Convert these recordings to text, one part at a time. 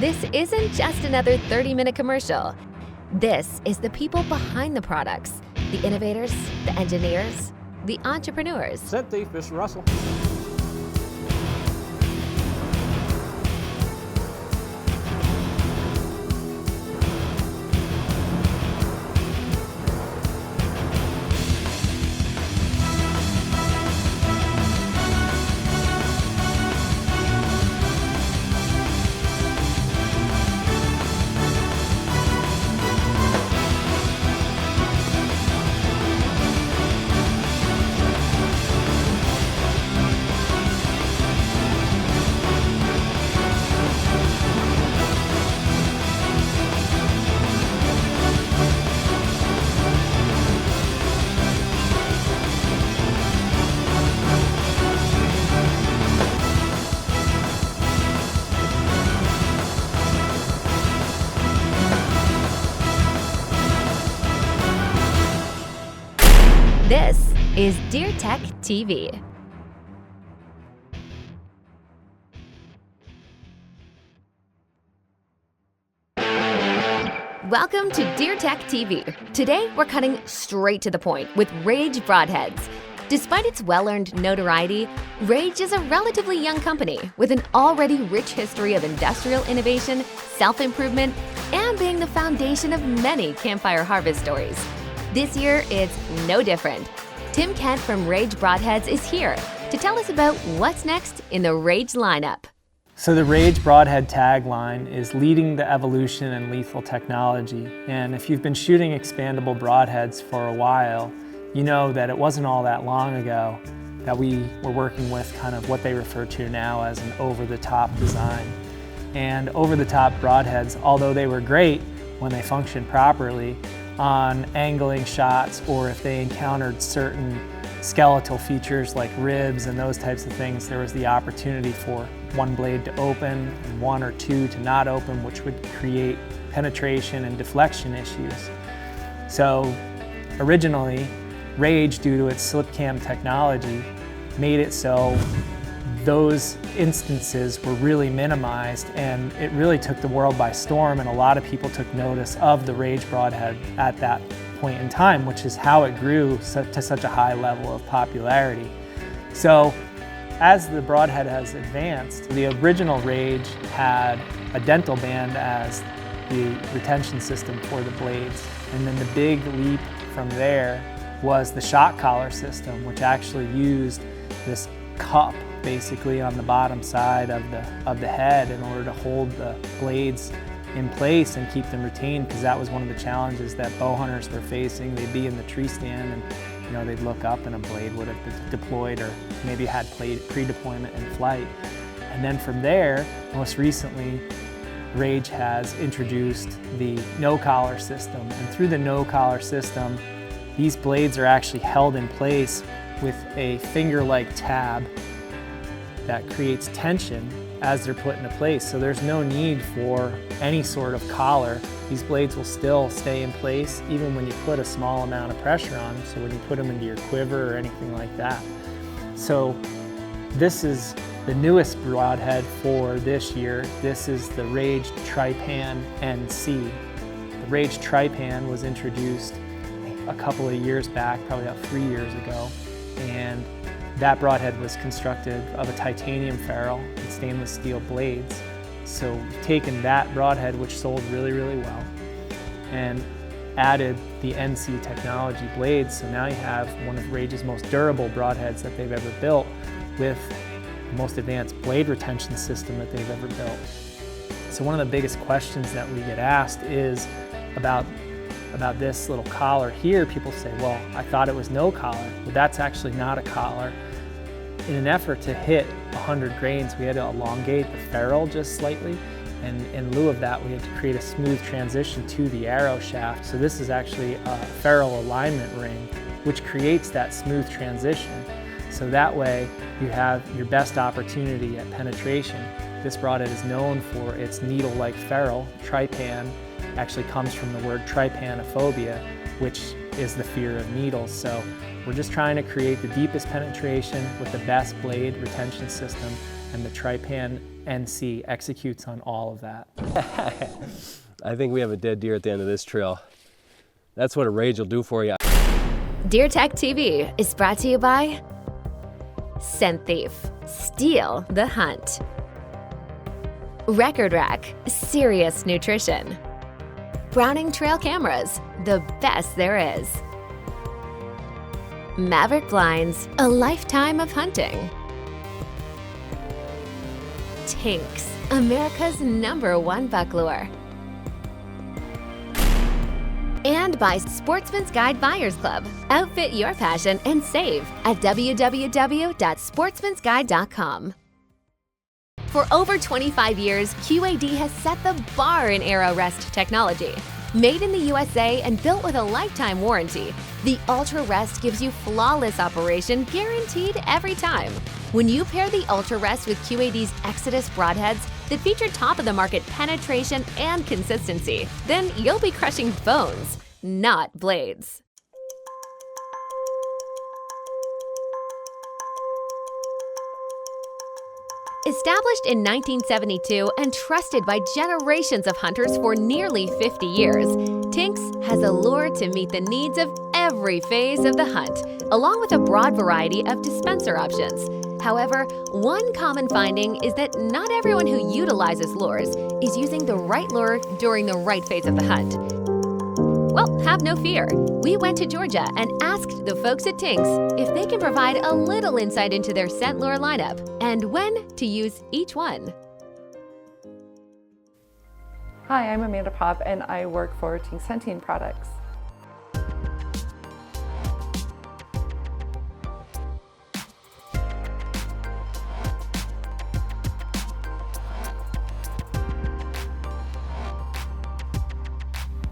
This isn't just another 30-minute commercial. This is the people behind the products, the innovators, the engineers, the entrepreneurs. Scent thief, Mr. Russell. This is DeerTech TV. Welcome to DeerTech TV. Today, we're cutting straight to the point with Rage broadheads. Despite its well-earned notoriety, Rage is a relatively young company with an already rich history of industrial innovation, self-improvement, and being the foundation of many campfire harvest stories. This year, it's no different. Tim Kent from Rage Broadheads is here to tell us about what's next in the Rage lineup. So the Rage Broadhead tagline is leading the evolution in lethal technology. And if you've been shooting expandable broadheads for a while, you know that it wasn't all that long ago that we were working with kind of what they refer to now as an over-the-top design. And over-the-top broadheads, although they were great when they functioned properly, on angling shots, or if they encountered certain skeletal features like ribs and those types of things, there was the opportunity for one blade to open and one or two to not open, which would create penetration and deflection issues. So originally, Rage, due to its slip cam technology, made it so those instances were really minimized, and it really took the world by storm, and a lot of people took notice of the Rage broadhead at that point in time, which is how it grew to such a high level of popularity. So as the broadhead has advanced, the original Rage had a dental band as the retention system for the blades, and then the big leap from there was the shock collar system, which actually used this cup basically on the bottom side of the head in order to hold the blades in place and keep them retained, because that was one of the challenges that bow hunters were facing. They'd be in the tree stand and they'd look up and a blade would have been deployed or maybe had pre-deployment in flight. And then from there, most recently, Rage has introduced the no-collar system. And through the no-collar system, these blades are actually held in place with a finger-like tab that creates tension as they're put into place. So there's no need for any sort of collar. These blades will still stay in place even when you put a small amount of pressure on them, so when you put them into your quiver or anything like that. So this is the newest broadhead for this year. This is the Rage Tripan NC. The Rage Tripan was introduced a couple of years back, probably about 3 years ago, and that broadhead was constructed of a titanium ferrule and stainless steel blades. So we've taken that broadhead, which sold really, really well, and added the NC technology blades. So now you have one of Rage's most durable broadheads that they've ever built, with the most advanced blade retention system that they've ever built. So one of the biggest questions that we get asked is about this little collar here. People say, well, I thought it was no collar. Well, that's actually not a collar. In an effort to hit 100 grains, we had to elongate the ferrule just slightly, and in lieu of that, we had to create a smooth transition to the arrow shaft. So this is actually a ferrule alignment ring, which creates that smooth transition. So that way, you have your best opportunity at penetration. This broadhead is known for its needle-like ferrule. Tripan actually comes from the word trypanophobia, which is the fear of needles. So we're just trying to create the deepest penetration with the best blade retention system and the Trypan NC executes on all of that. I think we have a dead deer at the end of this trail. That's what a Rage will do for you. DeerTech TV is brought to you by Scent Thief, Steal the Hunt. Record Rack, Serious Nutrition. Browning Trail Cameras, the best there is. Maverick Blinds, a lifetime of hunting. Tinks, America's #1 buck lure. And by Sportsman's Guide Buyers Club. Outfit your passion and save at www.sportsmansguide.com. For over 25 years, QAD has set the bar in arrow rest technology. Made in the USA and built with a lifetime warranty, the Ultra Rest gives you flawless operation guaranteed every time. When you pair the Ultra Rest with QAD's Exodus broadheads that feature top-of-the-market penetration and consistency, then you'll be crushing bones, not blades. Established in 1972 and trusted by generations of hunters for nearly 50 years, Tinks has a lure to meet the needs of every phase of the hunt, along with a broad variety of dispenser options. However, one common finding is that not everyone who utilizes lures is using the right lure during the right phase of the hunt. Well, have no fear. We went to Georgia and asked the folks at Tinks if they can provide a little insight into their scent lure lineup and when to use each one. Hi, I'm Amanda Popp and I work for Tinks Hunting Products.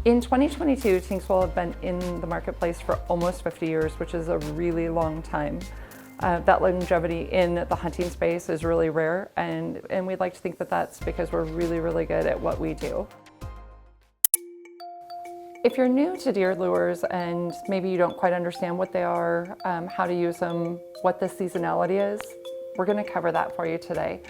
In 2022, Tinks will have been in the marketplace for almost 50 years, which is a really long time. That longevity in the hunting space is really rare, and we'd like to think that that's because we're really, really good at what we do. If you're new to deer lures and maybe you don't quite understand what they are, how to use them, what the seasonality is, we're going to cover that for you today.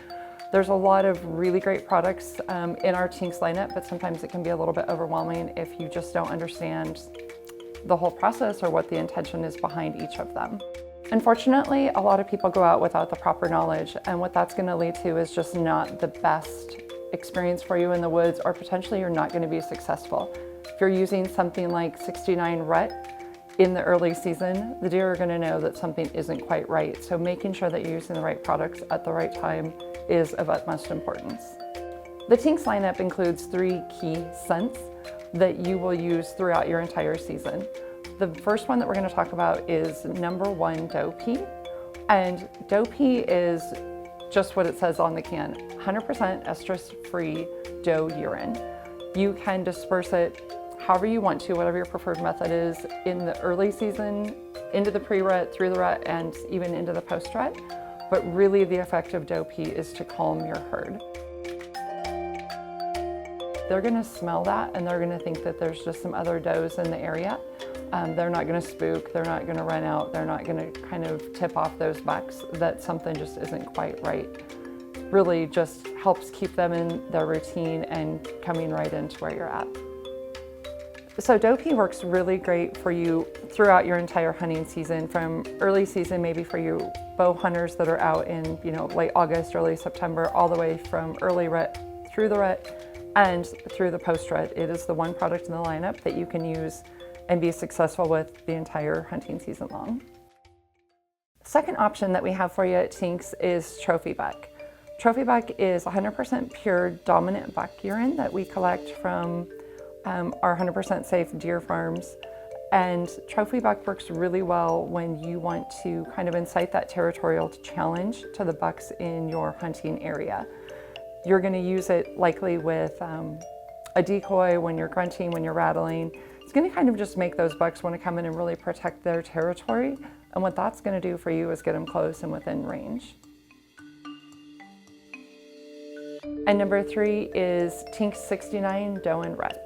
There's a lot of really great products in our Tinks lineup, but sometimes it can be a little bit overwhelming if you just don't understand the whole process or what the intention is behind each of them. Unfortunately, a lot of people go out without the proper knowledge, and what that's going to lead to is just not the best experience for you in the woods, or potentially you're not going to be successful. If you're using something like 69 rut in the early season, the deer are going to know that something isn't quite right. So making sure that you're using the right products at the right time is of utmost importance. The Tinks lineup includes 3 key scents that you will use throughout your entire season. The first one that we're going to talk about is #1 doe pee. And doe pee is just what it says on the can, 100% estrus-free doe urine. You can disperse it however you want to, whatever your preferred method is, in the early season, into the pre-rut, through the rut, and even into the post-rut. But really the effect of doe pee is to calm your herd. They're gonna smell that and they're gonna think that there's just some other does in the area. They're not gonna spook, they're not gonna run out, they're not gonna kind of tip off those bucks that something just isn't quite right. Really just helps keep them in their routine and coming right into where you're at. So doe pee works really great for you throughout your entire hunting season, from early season, maybe for you bow hunters that are out in late August, early September, all the way from early rut through the rut and through the post rut. It is the one product in the lineup that you can use and be successful with the entire hunting season long. Second option that we have for you at Tinks is Trophy Buck. Trophy Buck is 100% pure dominant buck urine that we collect from our 100% safe deer farms. And Trophy Buck works really well when you want to kind of incite that territorial challenge to the bucks in your hunting area. You're going to use it likely with a decoy when you're grunting, when you're rattling. It's going to kind of just make those bucks want to come in and really protect their territory. And what that's going to do for you is get them close and within range. And number 3 is Tinks 69 Doe and Rut.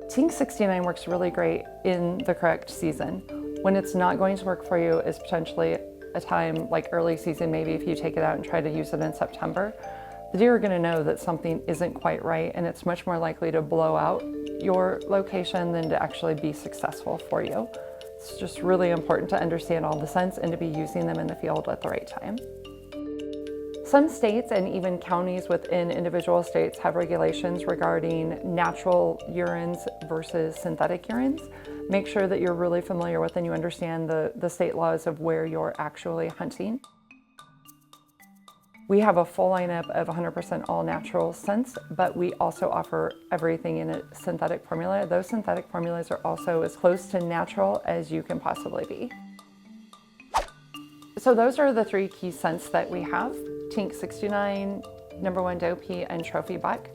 Tinks 69 works really great in the correct season. When it's not going to work for you is potentially a time like early season, maybe if you take it out and try to use it in September, the deer are going to know that something isn't quite right, and it's much more likely to blow out your location than to actually be successful for you. It's just really important to understand all the scents and to be using them in the field at the right time. Some states and even counties within individual states have regulations regarding natural urines versus synthetic urines. Make sure that you're really familiar with and you understand the state laws of where you're actually hunting. We have a full lineup of 100% all natural scents, but we also offer everything in a synthetic formula. Those synthetic formulas are also as close to natural as you can possibly be. So those are the 3 key scents that we have: Tink 69, number 1 Doe Pea, and Trophy Buck.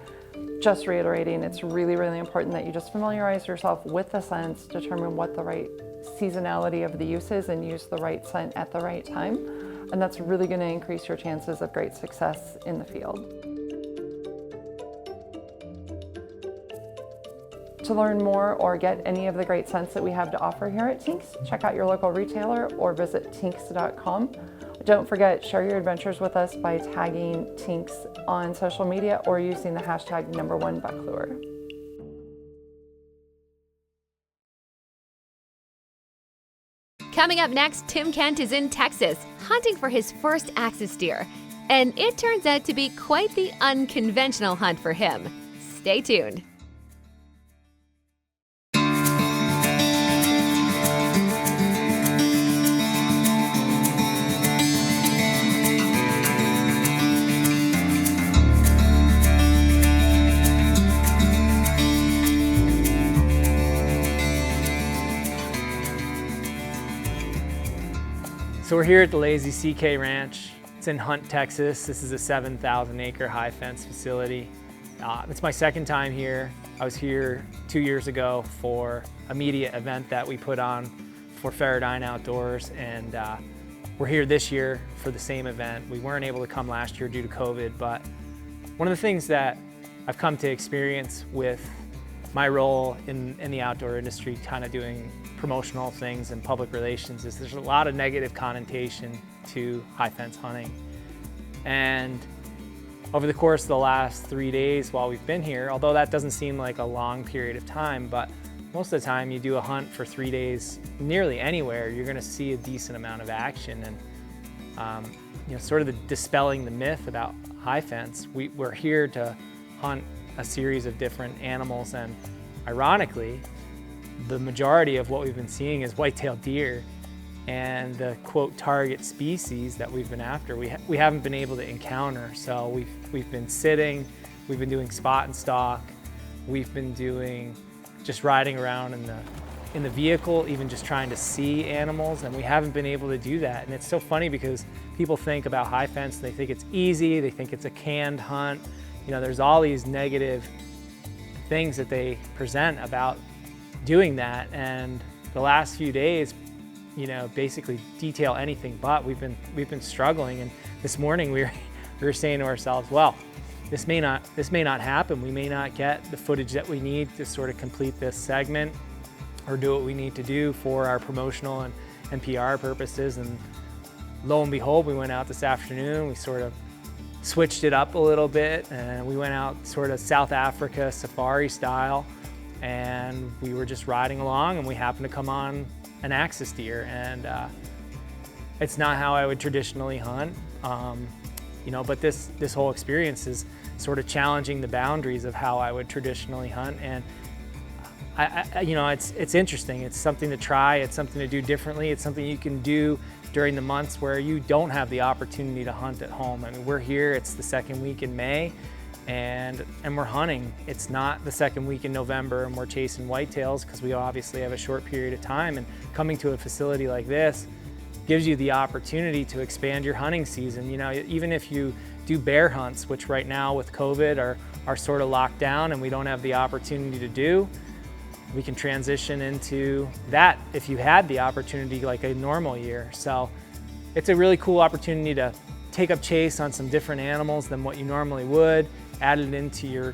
Just reiterating, it's really, really important that you just familiarize yourself with the scents, determine what the right seasonality of the use is, and use the right scent at the right time. And that's really going to increase your chances of great success in the field. To learn more or get any of the great scents that we have to offer here at Tinks, check out your local retailer or visit tinks.com. Don't forget, share your adventures with us by tagging Tinks on social media or using the hashtag #1BuckLure. Coming up next, Tim Kent is in Texas, hunting for his first axis deer. And it turns out to be quite the unconventional hunt for him. Stay tuned. So we're here at the Lazy CK Ranch. It's in Hunt, Texas. This is a 7,000 acre high fence facility. It's my second time here. I was here 2 years ago for a media event that we put on for Ferradine Outdoors, and we're here this year for the same event. We weren't able to come last year due to COVID, but one of the things that I've come to experience with my role in the outdoor industry, kind of doing promotional things and public relations, is there's a lot of negative connotation to high fence hunting. And over the course of the last 3 days while we've been here, although that doesn't seem like a long period of time, but most of the time you do a hunt for 3 days nearly anywhere, you're going to see a decent amount of action. And sort of dispelling the myth about high fence, we're here to hunt a series of different animals, and ironically, the majority of what we've been seeing is white-tailed deer, and the quote target species that we've been after we haven't been able to encounter. So we've been sitting, we've been doing spot and stalk, we've been doing just riding around in the vehicle, even just trying to see animals, and we haven't been able to do that. And it's so funny because people think about high fence, they think it's easy, they think it's a canned hunt. There's all these negative things that they present about doing that, and the last few days, basically detail anything but. We've been struggling, and this morning we were saying to ourselves, well, this may not happen. We may not get the footage that we need to sort of complete this segment or do what we need to do for our promotional and PR purposes. And lo and behold, we went out this afternoon. We sort of switched it up a little bit, and we went out sort of South Africa safari style, and we were just riding along, and we happened to come on an axis deer. And it's not how I would traditionally hunt, but this whole experience is sort of challenging the boundaries of how I would traditionally hunt. And it's interesting. It's something to try. It's something to do differently. It's something you can do during the months where you don't have the opportunity to hunt at home. I mean, we're here, it's the second week in May, and we're hunting. It's not the second week in November and we're chasing whitetails, because we obviously have a short period of time. And coming to a facility like this gives you the opportunity to expand your hunting season. Even if you do bear hunts, which right now with COVID are sort of locked down and we don't have the opportunity to do, we can transition into that if you had the opportunity like a normal year. So it's a really cool opportunity to take up chase on some different animals than what you normally would, add it into your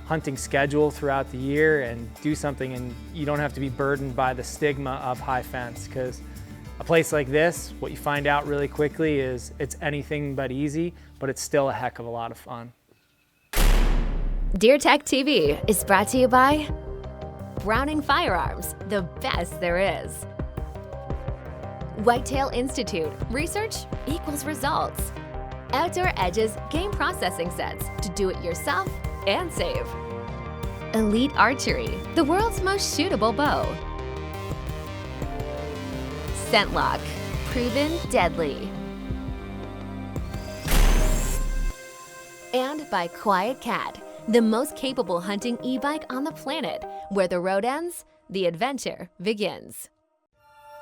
hunting schedule throughout the year and do something, and you don't have to be burdened by the stigma of high fence, because place like this, what you find out really quickly is it's anything but easy, but it's still a heck of a lot of fun. DeerTech TV is brought to you by Browning Firearms, the best there is. Whitetail Institute, research equals results. Outdoor Edges game processing sets to do it yourself and save. Elite Archery, the world's most shootable bow. ScentLock, proven deadly. And by Quiet Cat, the most capable hunting e-bike on the planet, where the road ends, the adventure begins.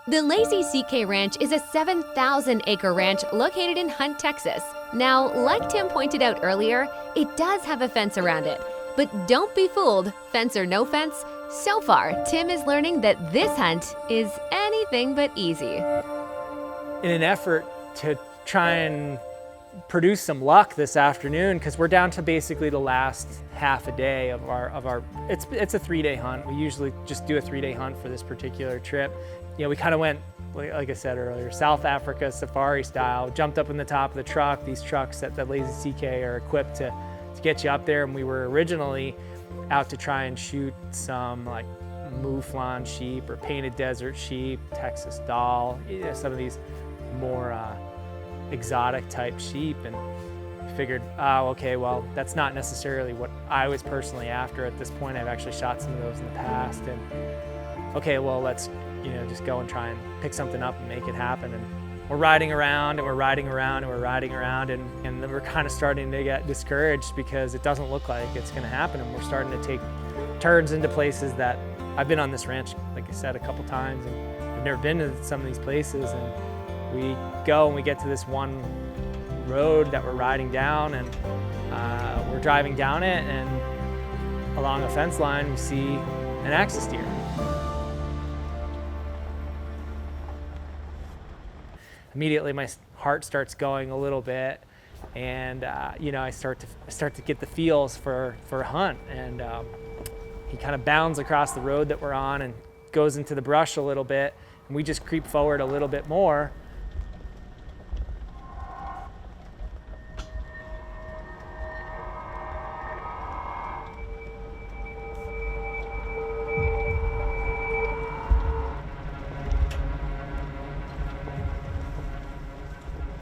The Lazy CK Ranch is a 7,000-acre ranch located in Hunt, Texas. Now, like Tim pointed out earlier, it does have a fence around it. But don't be fooled, fence or no fence, so far, Tim is learning that this hunt is anything but easy. In an effort to try and produce some luck this afternoon, because we're down to basically the last half a day of our it's a 3-day hunt. We usually just do a 3-day hunt for this particular trip. You know, we kind of went, like I said earlier, South Africa safari style, jumped up in the top of the truck. These trucks at the Lazy CK are equipped to get you up there, and we were originally out to try and shoot some like mouflon sheep or painted desert sheep, Texas doll, you know, some of these more exotic type sheep, and figured, oh, okay, well, that's not necessarily what I was personally after at this point. I've actually shot some of those in the past, and okay, well, let's, you know, just go and try and pick something up and make it happen. And we're riding around and we're riding around and we're riding around, and then we're kind of starting to get discouraged because it doesn't look like it's going to happen, and we're starting to take turns into places that I've been on this ranch, like I said, a couple times, and I've never been to some of these places. And we go and we get to this one road that we're riding down, and we're driving down it, and along a fence line we see an axis deer. Immediately my heart starts going a little bit, and you know, I start to get the feels for a hunt, and he kind of bounds across the road that we're on and goes into the brush a little bit, and we just creep forward a little bit more.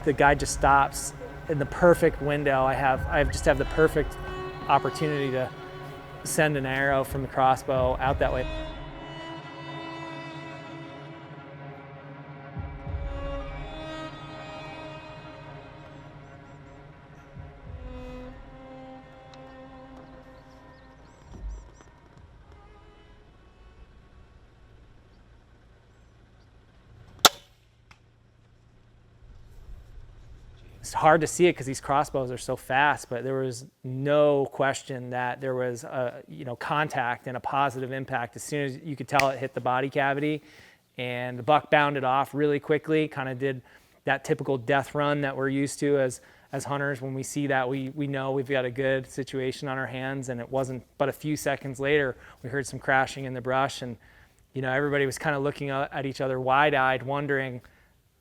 The guy just stops in the perfect window. I just have the perfect opportunity to send an arrow from the crossbow out that way. It's hard to see it because these crossbows are so fast, but there was no question that there was a, you know, contact and a positive impact. As soon as you could tell it hit the body cavity, and the buck bounded off really quickly, kind of did that typical death run that we're used to as hunters. When we see that, we know we've got a good situation on our hands, and it wasn't but a few seconds later we heard some crashing in the brush, and you know, everybody was kind of looking at each other wide-eyed, wondering,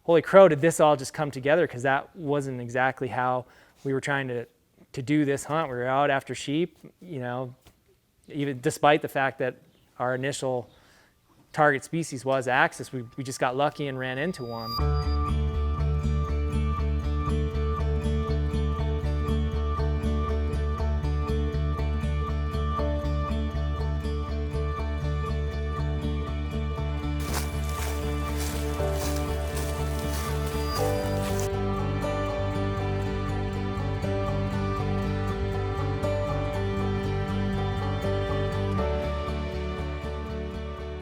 holy crow, did this all just come together? Because that wasn't exactly how we were trying to do this hunt. We were out after sheep, you know, even despite the fact that our initial target species was axis, we just got lucky and ran into one.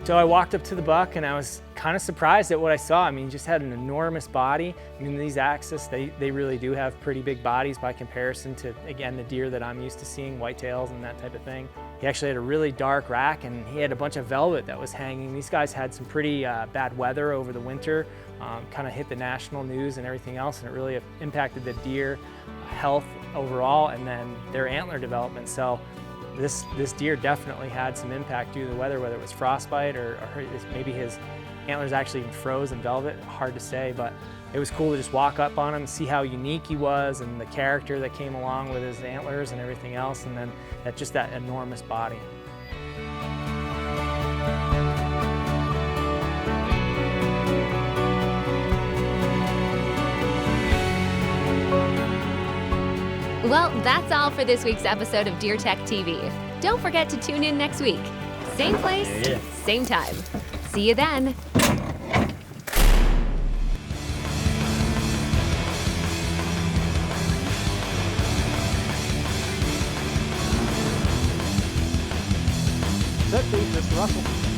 So I walked up to the buck, and I was kind of surprised at what I saw. I mean, he just had an enormous body. I mean, these axis, they really do have pretty big bodies by comparison to, again, the deer that I'm used to seeing, whitetails and that type of thing. He actually had a really dark rack, and he had a bunch of velvet that was hanging. These guys had some pretty bad weather over the winter, kind of hit the national news and everything else, and it really impacted the deer health overall, and then their antler development. So this deer definitely had some impact due to the weather, whether it was frostbite or maybe his antlers actually even froze in velvet, hard to say, but it was cool to just walk up on him, see how unique he was and the character that came along with his antlers and everything else, and then that enormous body. Well, that's all for this week's episode of DeerTech TV. Don't forget to tune in next week. Same place, same time. See you then. That's it, Mr. Russell.